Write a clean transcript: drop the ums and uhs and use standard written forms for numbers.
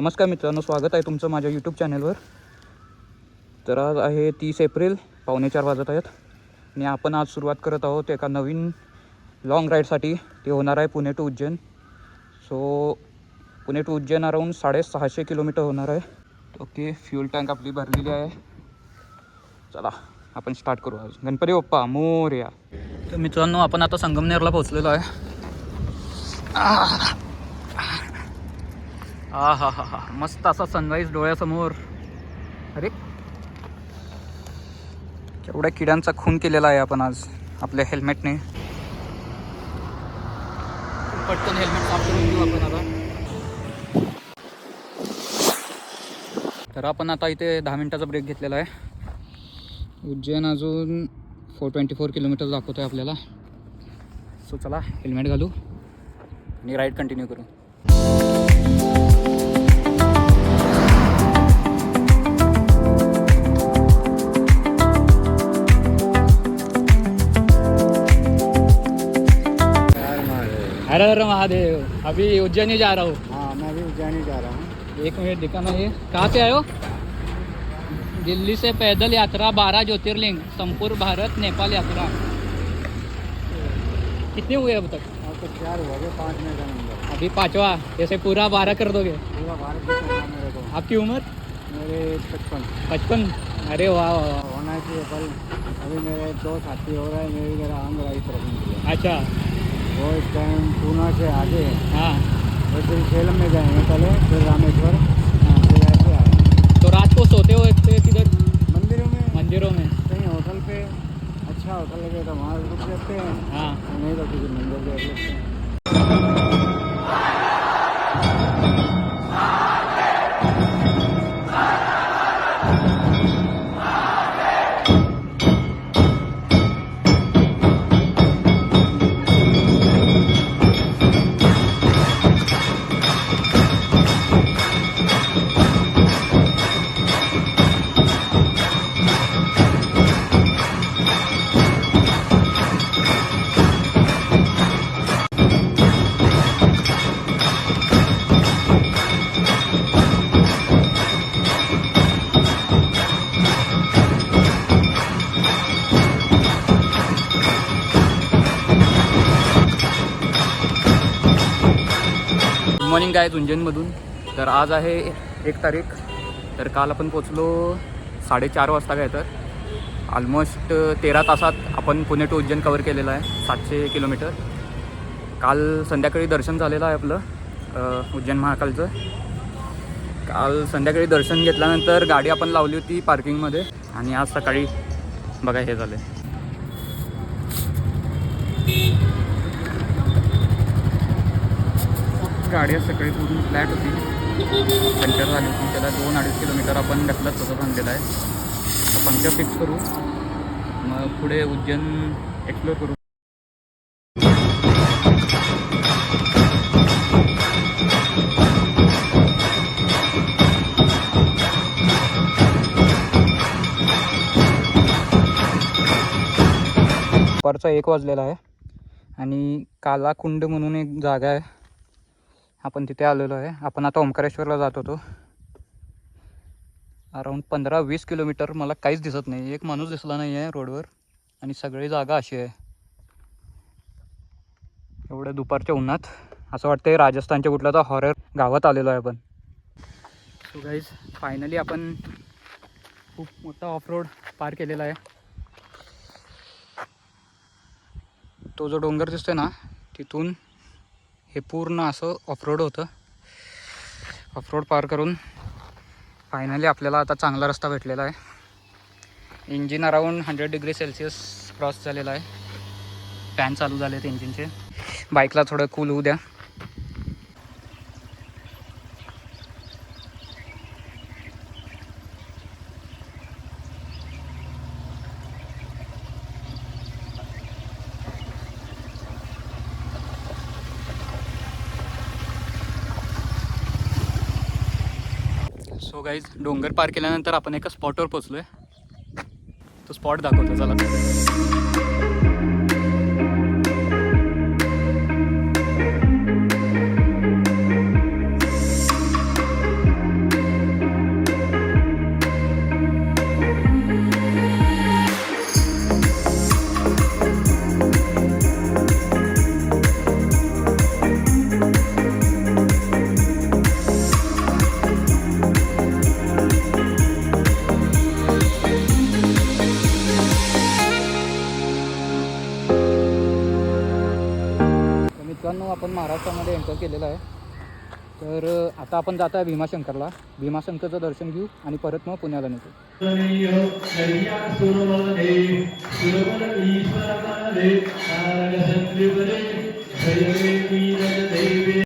नमस्कार मित्रांनो, स्वागत आहे तुमचं माझ्या यूट्यूब चॅनलवर. तर आज आहे 30 एप्रिल, 3:45 वाजत आहेत आणि आपण आज सुरुवात करत आहोत एका नवीन लॉंग राईडसाठी. ते होणार आहे Pune to Ujjain. So Pune to Ujjain around 650 kilometre होणार आहे. ओके, फ्यूल टँक आपली भरलेली आहे. चला आपण स्टार्ट करू. आज गणपती बाप्पा मोरया. तर मित्रांनो, आपण आता संगमनेरला पोहोचलेलो आहे. हा हा हा हा, मस्त असा सनराईज डोळ्यासमोर. अरे केवढ्या किड्यांचा खून केलेला आहे आपण आज आपल्या हेल्मेटने. पटकन हेल्मेट साफ करून घेऊ आपण आता. तर आपण आता इथे 10 मिनिटाचा ब्रेक घेतलेला आहे. उज्जैन अजून 424 किलोमीटर दाखवतो आहे आपल्याला. सो चला हेल्मेट घालू आणि राईड कंटिन्यू करू. हर हर महादेव. अभी उज्जैन जा रहा हूँ. हाँ, मैं भी उज्जैन जा रहा हूँ. एक मिनट दिखाना. ये कहाँ से आए हो? दिल्ली से पैदल यात्रा 12 ज्योतिर्लिंग संपूर्ण भारत नेपाल यात्रा. कितने हुए अब तक? अब तो 4 हुआ है, 5 में का नंबर. अभी 5वां. जैसे पूरा 12 कर दोगे. पूरा भारत भी करना मेरे को. आपकी उम्र? मेरे 55. 55. अरे वाह वाह वाह. होना चाहिए, पर अभी मेरे 2 साथी हो रहा है. मेरा अंग राइट रखेंगे. अच्छा. वो इस टाइम पूना से आगे हाँ और फिर सेलम में जाएंगे पहले, फिर रामेश्वर, हाँ. फिर ऐसे आए तो रात को सोते हो किधर? मंदिरों में. मंदिरों में. कहीं होटल पे अच्छा होटल लगे तो वहाँ रुक लेते हैं. हाँ. नहीं तो किसी मंदिर देख लेते हैं. गुड मॉर्निंग गाईज उज्जैनमधून. तर आज आहे 1 तारीख. तर काल आपण पोचलो 4:30 वाजता. काय तर ऑलमोस्ट 13 तासात आपण पुणे टू उज्जैन कवर केलेलं आहे. 700 किलोमीटर. काल संध्याकाळी दर्शन झालेलं आहे आपलं उज्जैन महाकालचं. काल संध्याकाळी दर्शन घेतल्यानंतर गाडी आपण लावली होती पार्किंगमध्ये आणि आज सकाळी बघा हे झालं. गाडी आज सकाळी पूर्ण फ्लॅट होती, पंक्चर झाली होती. त्याला 2-2.5 किलोमीटर आपण ढकलत तसंच आणलेलं आहे. तर पंक्चर फिक्स करू, मग पुढे उज्जैन एक्सप्लोर करू. दुपारचा 1 वाजलेला आहे आणि कालाकुंड म्हणून एक जागा आहे, आपण तिथे आलेलो आहे. आपण आता ओंकारेश्वरला जात होतो. Around 15-20 kilometre. मला काहीच दिसत नाही, एक माणूस दिसला नाही आहे रोडवर आणि सगळी जागा अशी आहे. एवढ्या दुपारच्या उन्हात असं वाटतं राजस्थानच्या कुठल्या तर हॉरर गावात आलेलो आहे आपण. सो गाईज, फायनली आपण खूप मोठा ऑफ रोड पार केलेला आहे. तो जो डोंगर दिसतोय ना, तिथून हे पूर्ण असं ऑफरोड होतं. ऑफरोड पार करून फायनली आपल्याला आता चांगला रस्ता भेटलेला आहे. Engine around 100 degree Celsius cross झालेला आहे. फॅन चालू झाले आहेत इंजिनचे. बाईकला थोडं कूल होऊ द्या. सो गाईज, डोंगर पार केल्यानंतर आपण एका स्पॉटवर पोचलो आहे. तो स्पॉट दाखवतो चला. एंटर केलेला आहे. तर आता आपण जात आहे भीमाशंकरला. भीमाशंकरचं दर्शन घेऊ आणि परत मग पुण्याला निघू.